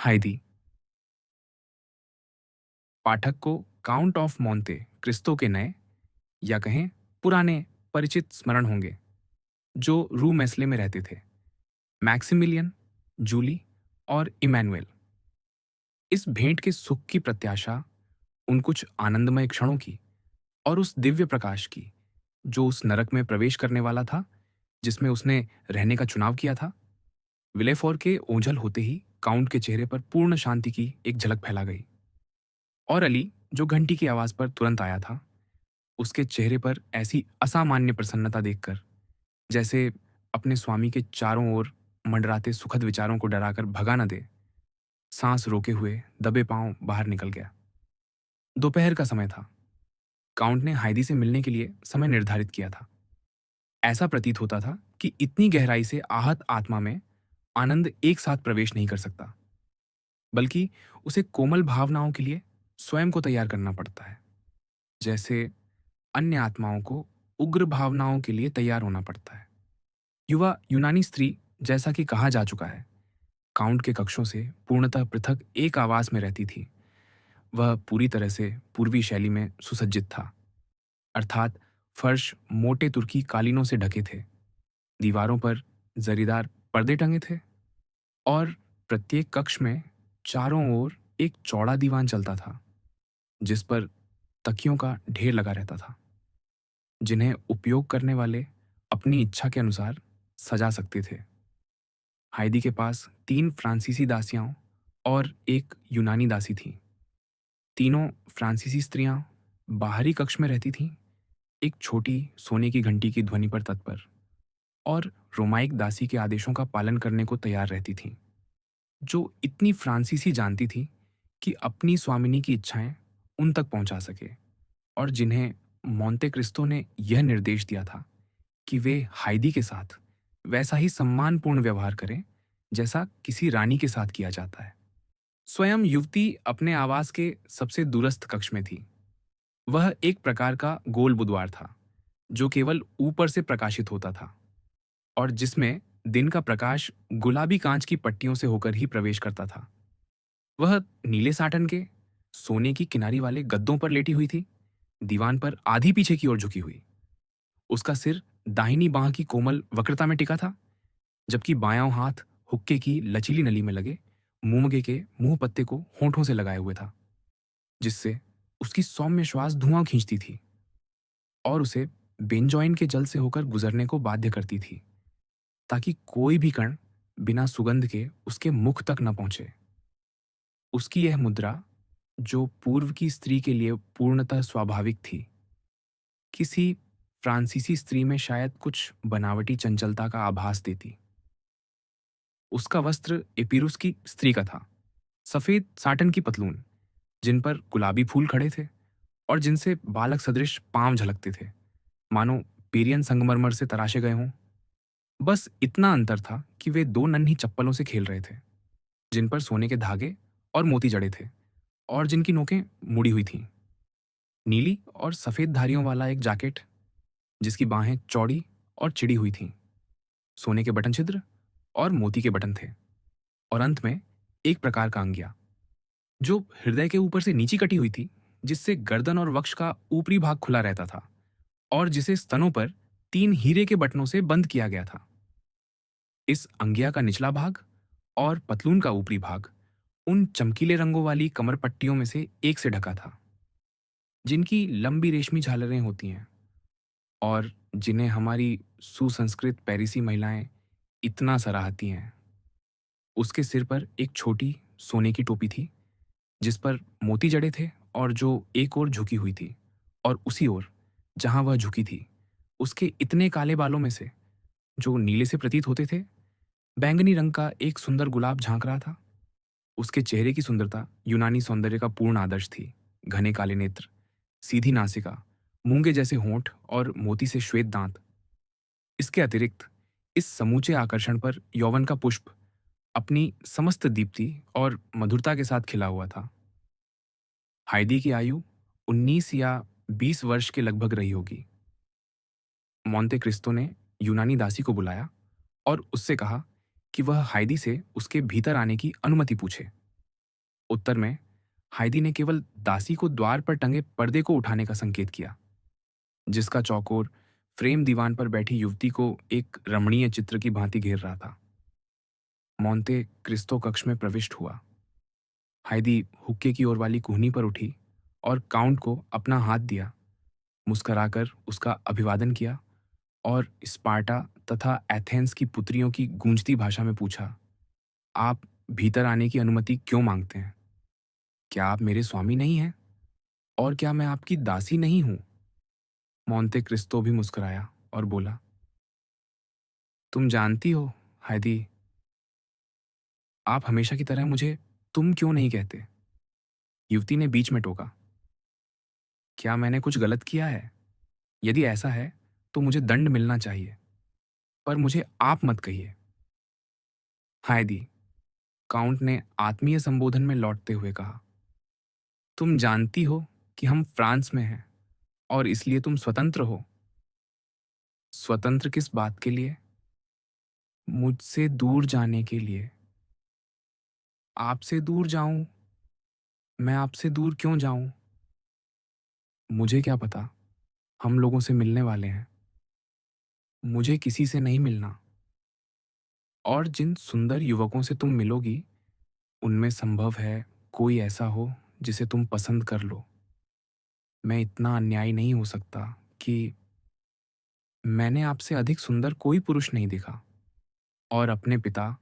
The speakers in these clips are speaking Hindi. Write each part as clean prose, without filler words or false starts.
हाइदी। पाठक को काउंट ऑफ मोंते क्रिस्तो के नए या कहें पुराने परिचित स्मरण होंगे जो रू मेस्ले में रहते थे। मैक्सिमिलियन, जूली और इमैनुएल। इस भेंट के सुख की प्रत्याशा उन कुछ आनंदमय क्षणों की और उस दिव्य प्रकाश की जो उस नरक में प्रवेश करने वाला था जिसमें उसने रहने का चुनाव किया था। विलेफोर के ओझल होते ही काउंट के चेहरे पर पूर्ण शांति की एक झलक फैला गई। और अली, जो घंटी की आवाज पर तुरंत आया था, उसके चेहरे पर ऐसी असामान्य प्रसन्नता देखकर जैसे अपने स्वामी के चारों ओर मंडराते सुखद विचारों को डराकर भगा न दे, सांस रोके हुए दबे पांव बाहर निकल गया। दोपहर का समय था। काउंट ने हाइदी से मिलने के लिए समय निर्धारित किया था। ऐसा प्रतीत होता था कि इतनी गहराई से आहत आत्मा में आनंद एक साथ प्रवेश नहीं कर सकता, बल्कि उसे कोमल भावनाओं के लिए स्वयं को तैयार करना पड़ता है, जैसे अन्य आत्माओं को उग्र भावनाओं के लिए तैयार होना पड़ता है। युवा यूनानी स्त्री, जैसा कि कहा जा चुका है, काउंट के कक्षों से पूर्णतः पृथक एक आवास में रहती थी। वह पूरी तरह से पूर्वी शैली में सुसज्जित था, अर्थात फर्श मोटे तुर्की कालीनों से ढके थे, दीवारों पर जरीदार पर्दे टंगे थे और प्रत्येक कक्ष में चारों ओर एक चौड़ा दीवान चलता था जिस पर तकियों का ढेर लगा रहता था, जिन्हें उपयोग करने वाले अपनी इच्छा के अनुसार सजा सकते थे। हाइदी के पास 3 फ्रांसीसी दासियां और एक यूनानी दासी थी। तीनों फ्रांसीसी स्त्रियां बाहरी कक्ष में रहती थीं, एक छोटी सोने की घंटी की ध्वनि पर तत्पर, और रोमाइक दासी के आदेशों का पालन करने को तैयार रहती थीं, जो इतनी फ्रांसीसी जानती थी कि अपनी स्वामिनी की इच्छाएं उन तक पहुंचा सके, और जिन्हें मोंते क्रिस्तो ने यह निर्देश दिया था कि वे हाइदी के साथ वैसा ही सम्मानपूर्ण व्यवहार करें जैसा किसी रानी के साथ किया जाता है। स्वयं युवती अपने आवास के सबसे दूरस्थ कक्ष में थी। वह एक प्रकार का गोल बुद्वार था जो केवल ऊपर से प्रकाशित होता था और जिसमें दिन का प्रकाश गुलाबी कांच की पट्टियों से होकर ही प्रवेश करता था। वह नीले साटन के सोने की किनारी वाले गद्दों पर लेटी हुई थी, दीवान पर आधी पीछे की ओर झुकी हुई। उसका सिर दाहिनी बांह की कोमल वक्रता में टिका था, जबकि बायां हाथ हुक्के की लचीली नली में लगे मूंगे के मुंह पत्ते को होंठों से लगाए हुए था, जिससे उसकी सौम्य श्वास धुआं खींचती थी और उसे बेंजॉइन के जल से होकर गुजरने को बाध्य करती थी, ताकि कोई भी कण बिना सुगंध के उसके मुख तक न पहुंचे। उसकी यह मुद्रा, जो पूर्व की स्त्री के लिए पूर्णतः स्वाभाविक थी, किसी फ्रांसीसी स्त्री में शायद कुछ बनावटी चंचलता का आभास देती। उसका वस्त्र एपीरुस की स्त्री का था, सफेद साटन की पतलून जिन पर गुलाबी फूल खड़े थे और जिनसे बालक सदृश पांव झलकते थे, मानो पेरियन संगमरमर से तराशे गए हों। बस इतना अंतर था कि वे 2 नन्ही चप्पलों से खेल रहे थे, जिन पर सोने के धागे और मोती जड़े थे और जिनकी नोकें मुड़ी हुई थीं। नीली और सफेद धारियों वाला एक जैकेट, जिसकी बाहें चौड़ी और चिड़ी हुई थीं, सोने के बटन छिद्र और मोती के बटन थे, और अंत में एक प्रकार का अंगिया जो हृदय के ऊपर से नीची कटी हुई थी, जिससे गर्दन और वक्ष का ऊपरी भाग खुला रहता था और जिसे स्तनों पर 3 हीरे के बटनों से बंद किया गया था। इस अंगिया का निचला भाग और पतलून का ऊपरी भाग उन चमकीले रंगों वाली कमर पट्टियों में से एक से ढका था, जिनकी लंबी रेशमी झालरें होती हैं और जिन्हें हमारी सुसंस्कृत पेरिसी महिलाएं इतना सराहती हैं। उसके सिर पर एक छोटी सोने की टोपी थी, जिस पर मोती जड़े थे और जो एक ओर झुकी हुई थी, और उसी ओर जहां वह झुकी थी, उसके इतने काले बालों में से, जो नीले से प्रतीत होते थे, बैंगनी रंग का एक सुंदर गुलाब झांक रहा था। उसके चेहरे की सुंदरता यूनानी सौंदर्य का पूर्ण आदर्श थी। घने काले नेत्र, सीधी नासिका, मूंगे जैसे होंठ और मोती से श्वेत दांत। इसके अतिरिक्त इस समूचे आकर्षण पर यौवन का पुष्प अपनी समस्त दीप्ति और मधुरता के साथ खिला हुआ था। हाइदी की आयु 19 या 20 वर्ष के लगभग रही होगी। मोंते क्रिस्तो ने यूनानी दासी को बुलाया और उससे कहा कि वह हाइदी से उसके भीतर आने की अनुमति पूछे। उत्तर में हाइदी ने केवल दासी को द्वार पर टंगे पर्दे को उठाने का संकेत किया, जिसका चौकोर फ्रेम दीवान पर बैठी युवती को एक रमणीय चित्र की भांति घेर रहा था। मोंते क्रिस्तो कक्ष में प्रविष्ट हुआ। हाइदी हुक्के की ओर वाली कोहनी पर उठी और काउंट को अपना हाथ दिया, मुस्कुराकर उसका अभिवादन किया और स्पार्टा तथा एथेंस की पुत्रियों की गूंजती भाषा में पूछा, आप भीतर आने की अनुमति क्यों मांगते हैं? क्या आप मेरे स्वामी नहीं हैं? और क्या मैं आपकी दासी नहीं हूं? मोंते क्रिस्तो भी मुस्कुराया और बोला, तुम जानती हो हाइदी, आप हमेशा की तरह मुझे तुम क्यों नहीं कहते? युवती ने बीच में टोका, क्या मैंने कुछ गलत किया है? यदि ऐसा है तो मुझे दंड मिलना चाहिए, पर मुझे आप मत कहिए। हाइदी, काउंट ने आत्मीय संबोधन में लौटते हुए कहा, तुम जानती हो कि हम फ्रांस में हैं और इसलिए तुम स्वतंत्र हो। स्वतंत्र किस बात के लिए? मुझसे दूर जाने के लिए। आपसे दूर जाऊं? मैं आपसे दूर क्यों जाऊं? मुझे क्या पता, हम लोगों से मिलने वाले हैं। मुझे किसी से नहीं मिलना। और जिन सुंदर युवकों से तुम मिलोगी, उनमें संभव है कोई ऐसा हो जिसे तुम पसंद कर लो। मैं इतना अन्यायी नहीं हो सकता कि मैंने आपसे अधिक सुंदर कोई पुरुष नहीं देखा और अपने पिता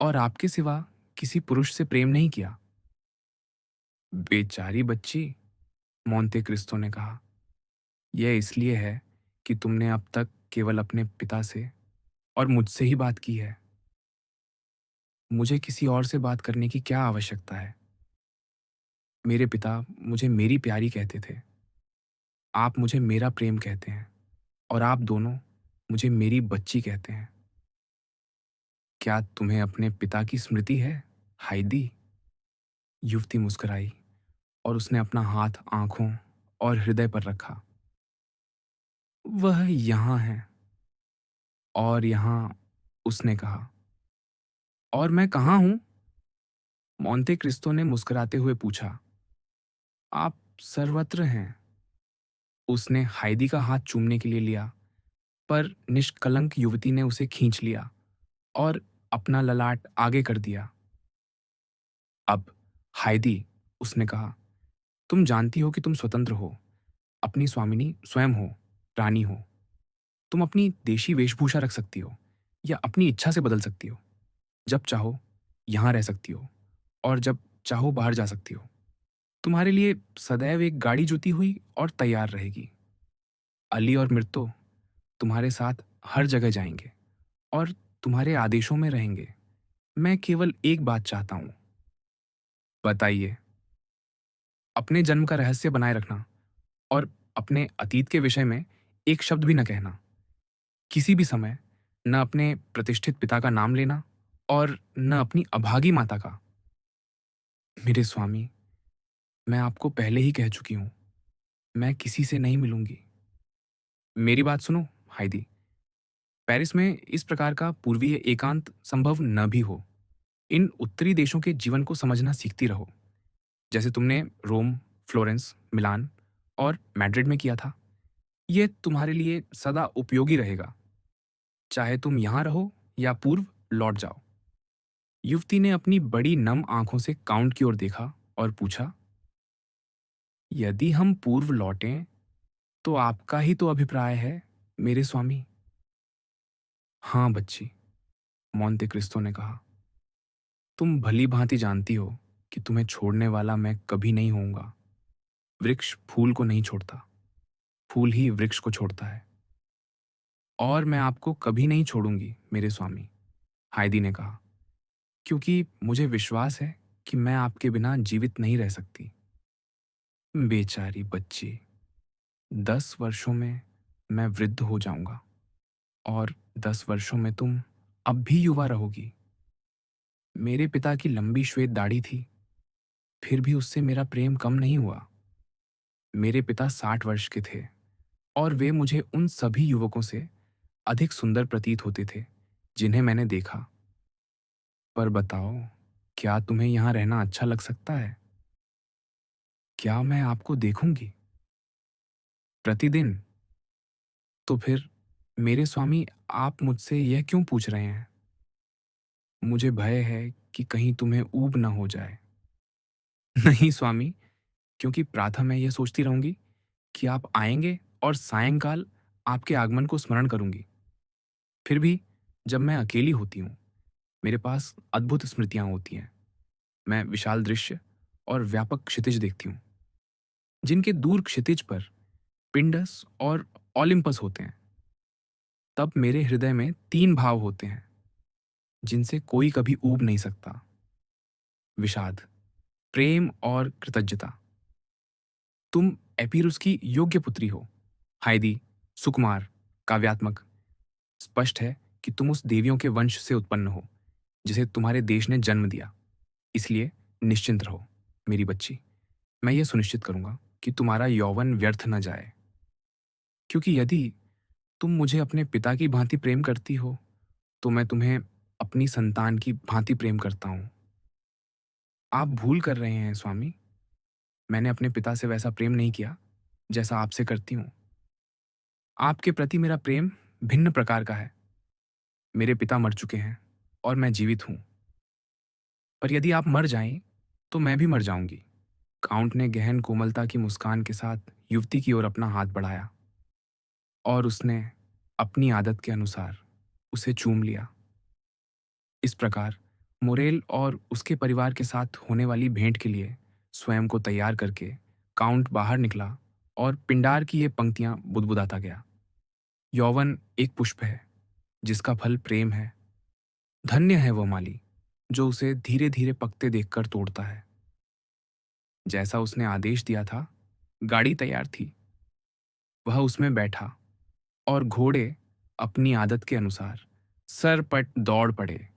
और आपके सिवा किसी पुरुष से प्रेम नहीं किया। बेचारी बच्ची, मोंते क्रिस्तो ने कहा, यह इसलिए है कि तुमने अब तक केवल अपने पिता से और मुझसे ही बात की है। मुझे किसी और से बात करने की क्या आवश्यकता है? मेरे पिता मुझे मेरी प्यारी कहते थे, आप मुझे मेरा प्रेम कहते हैं और आप दोनों मुझे मेरी बच्ची कहते हैं। क्या तुम्हें अपने पिता की स्मृति है, हाइदी? युवती मुस्कुराई और उसने अपना हाथ आंखों और हृदय पर रखा। वह यहाँ है। और यहाँ, उसने कहा। और मैं कहाँ हूं? मोंते क्रिस्तो ने मुस्कुराते हुए पूछा। आप सर्वत्र हैं। उसने हाइदी का हाथ चूमने के लिए लिया, पर निष्कलंक युवती ने उसे खींच लिया और अपना ललाट आगे कर दिया। अब हाइदी, उसने कहा, तुम जानती हो कि तुम स्वतंत्र हो, अपनी स्वामिनी स्वयं हो, रानी हो। तुम अपनी देशी वेशभूषा रख सकती हो या अपनी इच्छा से बदल सकती हो। जब चाहो यहां रह सकती हो और जब चाहो बाहर जा सकती हो। तुम्हारे लिए सदैव एक गाड़ी जुती हुई और तैयार रहेगी। अली और मृतो तुम्हारे साथ हर जगह जाएंगे और तुम्हारे आदेशों में रहेंगे। मैं केवल एक बात चाहता हूं। बताइए। अपने जन्म का रहस्य बनाए रखना और अपने अतीत के विषय में एक शब्द भी न कहना। किसी भी समय न अपने प्रतिष्ठित पिता का नाम लेना और न अपनी अभागी माता का। मेरे स्वामी, मैं आपको पहले ही कह चुकी हूं, मैं किसी से नहीं मिलूंगी। मेरी बात सुनो हाइदी, पेरिस में इस प्रकार का पूर्वीय एकांत संभव न भी हो। इन उत्तरी देशों के जीवन को समझना सीखती रहो, जैसे तुमने रोम, फ्लोरेंस, मिलान और मैड्रिड में किया था। यह तुम्हारे लिए सदा उपयोगी रहेगा, चाहे तुम यहां रहो या पूर्व लौट जाओ। युवती ने अपनी बड़ी नम आंखों से काउंट की ओर देखा और पूछा, यदि हम पूर्व लौटें तो आपका ही तो अभिप्राय है, मेरे स्वामी। हाँ बच्ची, मोंते क्रिस्तो ने कहा, तुम भली भांति जानती हो कि तुम्हें छोड़ने वाला मैं कभी नहीं होऊंगा। वृक्ष फूल को नहीं छोड़ता, फूल ही वृक्ष को छोड़ता है। और मैं आपको कभी नहीं छोड़ूंगी, मेरे स्वामी, हाइदी ने कहा, क्योंकि मुझे विश्वास है कि मैं आपके बिना जीवित नहीं रह सकती। बेचारी बच्ची, 10 वर्षों में मैं वृद्ध हो जाऊंगा और 10 वर्षों में तुम अब भी युवा रहोगी। मेरे पिता की लंबी श्वेत दाढ़ी थी, फिर भी उससे मेरा प्रेम कम नहीं हुआ। मेरे पिता 60 वर्ष के थे और वे मुझे उन सभी युवकों से अधिक सुंदर प्रतीत होते थे जिन्हें मैंने देखा। पर बताओ, क्या तुम्हें यहाँ रहना अच्छा लग सकता है? क्या मैं आपको देखूंगी प्रतिदिन? तो फिर मेरे स्वामी, आप मुझसे यह क्यों पूछ रहे हैं? मुझे भय है कि कहीं तुम्हें ऊब न हो जाए। नहीं स्वामी, क्योंकि प्रातः मैं यह सोचती रहूंगी कि आप आएंगे और सायंकाल आपके आगमन को स्मरण करूंगी। फिर भी जब मैं अकेली होती हूँ, मेरे पास अद्भुत स्मृतियां होती हैं। मैं विशाल दृश्य और व्यापक क्षितिज देखती हूँ, जिनके दूर क्षितिज पर पिंडस और ओलिम्पस होते हैं। तब मेरे हृदय में 3 भाव होते हैं, जिनसे कोई कभी ऊब नहीं सकता: विषाद, प्रेम और कृतज्ञता। तुम एपीरुस की योग्य पुत्री हो, हाइदी, सुकुमार, काव्यात्मक। स्पष्ट है कि तुम उस देवियों के वंश से उत्पन्न हो जिसे तुम्हारे देश ने जन्म दिया। इसलिए निश्चिंत रहो मेरी बच्ची। मैं ये सुनिश्चित करूंगा कि तुम्हारा यौवन व्यर्थ न जाए, क्योंकि यदि तुम मुझे अपने पिता की भांति प्रेम करती हो, तो मैं तुम्हें अपनी संतान की भांति प्रेम करता हूँ। आप भूल कर रहे हैं स्वामी। मैंने अपने पिता से वैसा प्रेम नहीं किया जैसा आपसे करती हूँ। आपके प्रति मेरा प्रेम भिन्न प्रकार का है। मेरे पिता मर चुके हैं और मैं जीवित हूँ। पर यदि आप मर जाएं, तो मैं भी मर जाऊंगी। काउंट ने गहन कोमलता की मुस्कान के साथ युवती की ओर अपना हाथ बढ़ाया और उसने अपनी आदत के अनुसार उसे चूम लिया। इस प्रकार मोरेल और उसके परिवार के साथ होने वाली भेंट के लिए स्वयं को तैयार करके काउंट बाहर निकला और पिंडार की ये पंक्तियां बुदबुदाता गया: यौवन एक पुष्प है जिसका फल प्रेम है। धन्य है वो माली जो उसे धीरे धीरे पकते देखकर तोड़ता है। जैसा उसने आदेश दिया था, गाड़ी तैयार थी। वह उसमें बैठा और घोड़े अपनी आदत के अनुसार सरपट दौड़ पड़े।